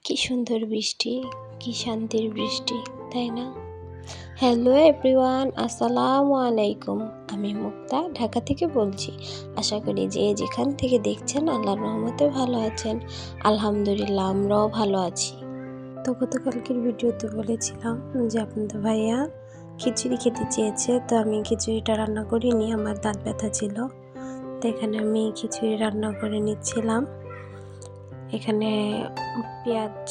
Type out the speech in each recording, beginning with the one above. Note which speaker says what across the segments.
Speaker 1: কি সুন্দর বৃষ্টি, কি শান্তির বৃষ্টি, তাই না? হ্যালো এভরিওয়ান, আসসালামু আলাইকুম। আমি মুক্তা, ঢাকা থেকে বলছি। আশা করি যে যেখান থেকে দেখছেন আল্লাহর রহমতে ভালো আছেন। আলহামদুলিল্লাহ, আমরাও ভালো আছি। তো গতকালকের ভিডিওতে বলেছিলাম যে আপনাদের ভাইয়া খিচুড়ি খেতে চেয়েছে, তো আমি খিচুড়িটা রান্না করিনি, আমার দাঁত ব্যথা ছিল। তো এখানে আমি খিচুড়ি রান্না করে নিচ্ছিলাম। এখানে পেঁয়াজ,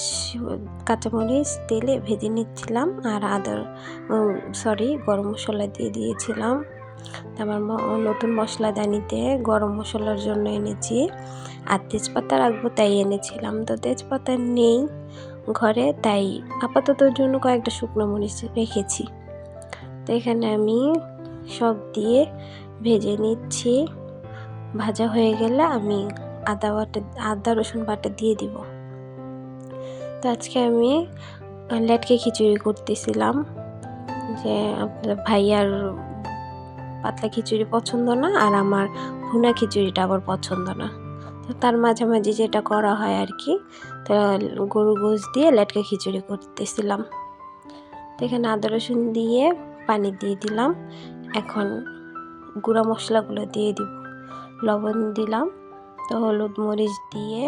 Speaker 1: কাঁচামরিচ তেলে ভেজে নিচ্ছিলাম আর গরম মশলা দিয়ে দিয়েছিলাম। আমার নতুন মশলাদানিতে গরম মশলার জন্য এনেছি, আর তেজপাতা রাখবো তাই এনেছিলাম। তো তেজপাতা নেই ঘরে, তাই আপাতত জন্য কয়েকটা শুকনো মরিচ রেখেছি। তো এখানে আমি সব দিয়ে ভেজে নিচ্ছি। ভাজা হয়ে গেলে আমি আদা রসুন বাটা দিয়ে দিব। তো আজকে আমি লেটকে খিচুড়ি করতেছিলাম, যে আপনার ভাইয়ার পাতলা খিচুড়ি পছন্দ না, আর আমার ভুনা খিচুড়িটা আবার পছন্দ না। তো তার মাঝামাঝি যেটা করা হয় আর কি, তো গরু গোশ দিয়ে লেটকে খিচুড়ি করতেছিলাম। তো এখানে আদা রসুন দিয়ে পানি দিয়ে দিলাম। এখন গুঁড়া মশলাগুলো দিয়ে দিব, লবণ দিলাম, তো হলুদ মরিচ দিয়ে,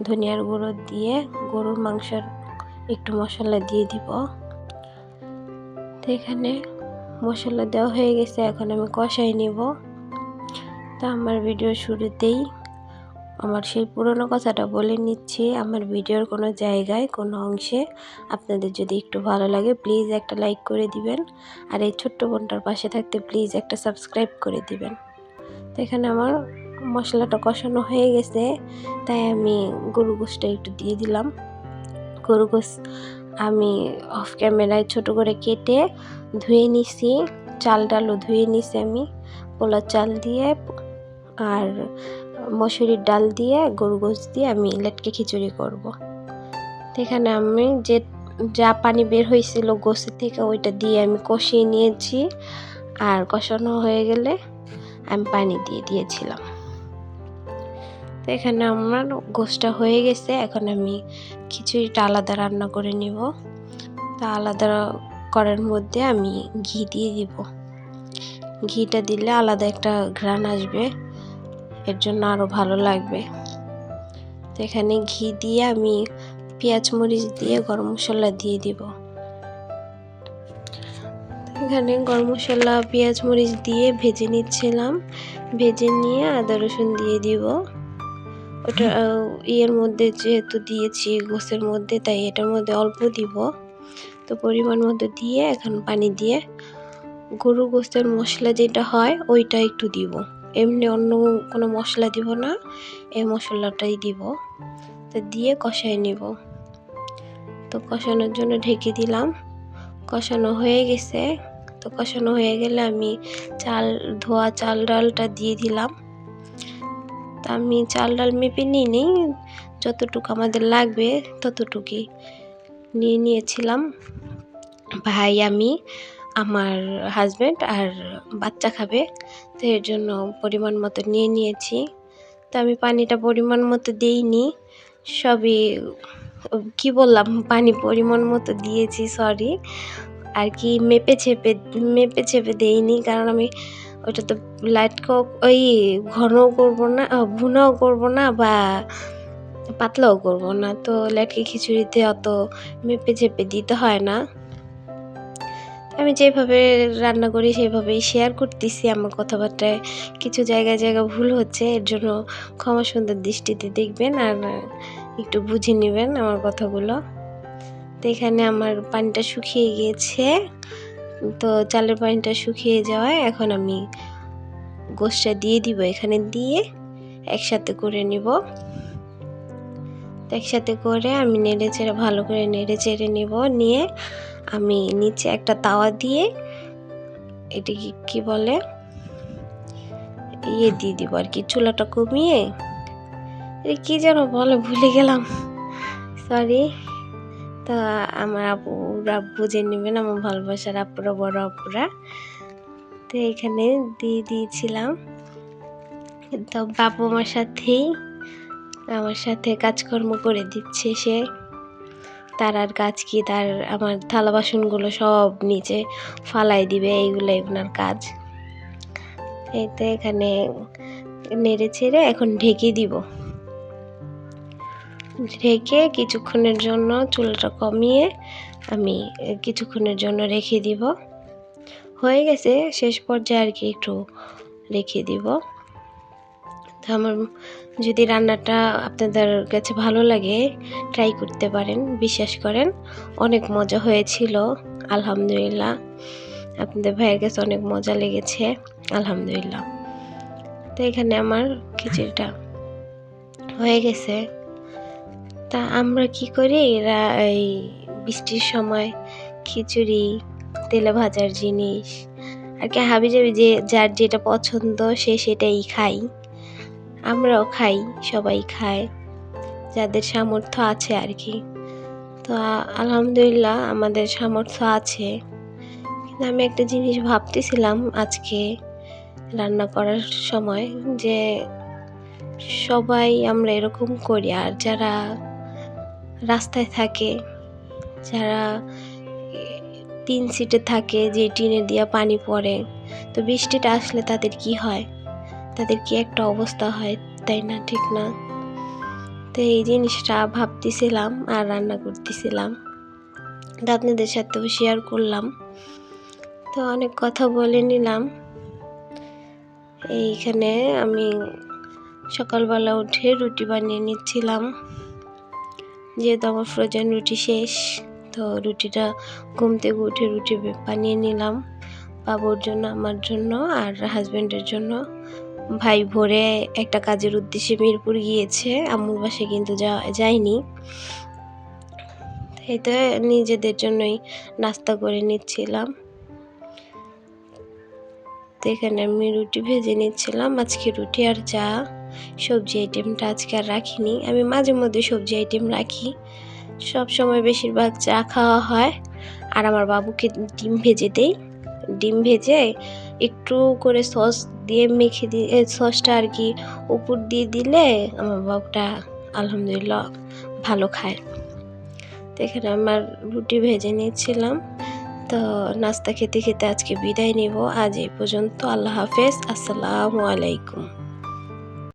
Speaker 1: ধনিয়ার গুঁড়ো দিয়ে, গরুর মাংসের একটু মশলা দিয়ে দিব। তো এখানে মশলা দেওয়া হয়ে গেছে, এখন আমি কষাই নিব। তো আমার ভিডিওর শুরুতেই আমার সেই পুরনো কথাটা বলে নিচ্ছি, আমার ভিডিওর কোনো জায়গায় কোনো অংশে আপনাদের যদি একটু ভালো লাগে প্লিজ একটা লাইক করে দিবেন, আর এই ছোট্ট বোনটার পাশে থাকতে প্লিজ একটা সাবস্ক্রাইব করে দিবেন। তো এখানে আমার মশলাটা কষানো হয়ে গেছে, তাই আমি গরু গোশটা একটু দিয়ে দিলাম। গরু গোশ আমি অফ ক্যামেরায় ছোট করে কেটে ধুয়ে নিছি, চাল ডালও ধুয়ে নিছি আমি, পোলার চাল দিয়ে আর মসুরির ডাল দিয়ে গরু গোশ দিয়ে আমি লেটকে খিচুড়ি করব। তো এখানে আমি যা পানি বের হয়েছিল গোশের থেকে ওইটা দিয়ে আমি কষিয়ে নিয়েছি, আর কষানো হয়ে গেলে আমি পানি দিয়ে দিয়েছিলাম। তো এখানে আমার গোশটা হয়ে গেছে, এখন আমি খিচুড়িটা আলাদা রান্না করে নিব। তা আলাদা করার মধ্যে আমি ঘি দিয়ে দিব। ঘিটা দিলে আলাদা একটা ঘ্রাণ আসবে, এর জন্য আরও ভালো লাগবে। তো এখানে ঘি দিয়ে আমি পেঁয়াজ মরিচ দিয়ে গরম মশলা দিয়ে দিব। এখানে গরম মশলা পেঁয়াজ মরিচ দিয়ে ভেজে নিচ্ছিলাম, ভেজে নিয়ে আদা রসুন দিয়ে দিব। ওটা ইয়ের মধ্যে যেহেতু দিয়েছি গোশের মধ্যে, তাই এটার মধ্যে অল্প দিব। তো পরিমাণ মতো দিয়ে এখন পানি দিয়ে গরু গোশের মশলা যেটা হয় ওইটা একটু দিব, এমনি অন্য কোনো মশলা দিব না, এই মশলাটাই দিব। তো দিয়ে কষাই নিব। তো কষানোর জন্য ঢেকে দিলাম, কষানো হয়ে গেছে। তো কষানো হয়ে গেলে আমি ধোয়া চাল ডালটা দিয়ে দিলাম। তা আমি চাল ডাল মেপে নিই, যতটুকু আমাদের লাগবে ততটুকুই নিয়ে নিয়েছিলাম। ভাই, আমি, আমার হাজব্যান্ড আর বাচ্চা খাবে, তো এর জন্য পরিমাণ মতো নিয়ে নিয়েছি। তো আমি পানিটা পরিমাণ মতো দিইনি, সবই কি বললাম, পানি পরিমাণ মতো দিয়েছি, সরি আর কি, মেপে ছেপে দেইনি, কারণ আমি ওইটা তো ঘনও করবো না, ভুনাও করবো না বা পাতলাও করবো না। তো লেটকে খিচুড়িতে অত মেপে ছেপে দিতে হয় না। আমি যেভাবে রান্না করি সেভাবেই শেয়ার করতেছি। আমার কথাবার্তায় কিছু জায়গায় ভুল হচ্ছে, এর জন্য ক্ষমা সুন্দর দৃষ্টিতে দেখবেন আর একটু বুঝে নেবেন আমার কথাগুলো। তো এখানে আমার পানিটা শুকিয়ে গিয়েছে, তো চালের পানিটা শুকিয়ে যাওয়ায় এখন আমি গোশটা দিয়ে দিব, এখানে দিয়ে একসাথে করে নিব। একসাথে করে আমি ভালো করে নেড়ে চেড়ে নিব, নিয়ে আমি নিচে একটা তাওয়া দিয়ে এটি কি বলে দিয়ে দিব আর কি, চুলাটা কমিয়ে, কি যেন বলে ভুলে গেলাম, সরি। তা আমার আপুরা বুঝে নেবেন, আমার ভালোবাসার আপুরা, বড় আপুরা। তো এখানে দিয়ে দিয়েছিলাম। তো বাবু আমার সাথেই আমার সাথে কাজকর্ম করে দিচ্ছে সে। তার আর কাজ কি, তার আমার থালা বাসনগুলো সব নিচে ফালাই দিবে, এইগুলাই ওনার কাজ। এই তো এখানে নেড়ে ছেড়ে এখন ঢেকে দিব। ঢেকে কিছুক্ষণের জন্য চুলাটা কমিয়ে আমি কিছুক্ষণের জন্য রেখে দিব। হয়ে গেছে, শেষ পর্যায়ে আর কি একটু রেখে দিব। তো আমার যদি রান্নাটা আপনাদের কাছে ভালো লাগে ট্রাই করতে পারেন, বিশ্বাস করেন অনেক মজা হয়েছিল আলহামদুলিল্লাহ। আপনাদের ভাইয়ের কাছে অনেক মজা লেগেছে আলহামদুলিল্লাহ। তো এখানে আমার খিচুড়িটা হয়ে গেছে। তা আমরা কি করি, এরা এই বৃষ্টির সময় খিচুড়ি, তেলে ভাজার জিনিস আর কি হাবিজাবি যে যার যেটা পছন্দ সে সেটাই খাই। আমরাও খাই, সবাই খায় যাদের সামর্থ্য আছে আর কি। তো আলহামদুলিল্লাহ আমাদের সামর্থ্য আছে। কিন্তু আমি একটা জিনিস ভাবতেছিলাম আজকে রান্না করার সময়, যে সবাই আমরা এরকম করি, আর যারা রাস্তায় থাকে, যারা টিন সিটে থাকে, যে টিনের দিয়া পানি পড়ে, তো বৃষ্টিটা আসলে তাদের কি হয়, তাদের কি একটা অবস্থা হয়, তাই না? ঠিক না? তো এই জিনিসটা ভাবতেছিলাম আর রান্না করতেছিলাম, তো আপনাদের সাথেও শেয়ার করলাম। তো অনেক কথা বলে নিলাম। এইখানে আমি সকালবেলা উঠে রুটি বানিয়ে নিচ্ছিলাম, যেহেতু আমার ফ্রোজেন রুটি শেষ। তো রুটিটা ঘুম থেকে উঠে রুটি বানিয়ে নিলাম বাবুর জন্য, আমার জন্য আর হাজব্যান্ডের জন্য। ভাই ভোরে একটা কাজের উদ্দেশ্যে মিরপুর গিয়েছে, আম্মুর বাসায় কিন্তু যায়নি। এই তো নিজেদের জন্যই নাস্তা করে নিচ্ছিলাম। তো এখানে আমি রুটি ভেজে নিচ্ছিলাম। আজকে রুটি আর চা, সবজি আইটেমটা আজকে আর রাখিনি। আমি মাঝে মধ্যে সবজি আইটেম রাখি, সব সময় বেশিরভাগ চা খাওয়া হয়। আর আমার বাবুকে ডিম ভেজে দেই। ডিম ভেজে একটু করে সস দিয়ে মেখে দিয়ে, সসটা আর কি উপর দিয়ে দিলে আমার বাবুটা আলহামদুলিল্লাহ ভালো খায়। তো এখানে আমার রুটি ভেজে নিচ্ছিলাম। তো নাস্তা খেতে খেতে আজকে বিদায় নেব। আজ এই পর্যন্ত। আল্লাহ হাফেজ। আসসালামু আলাইকুম।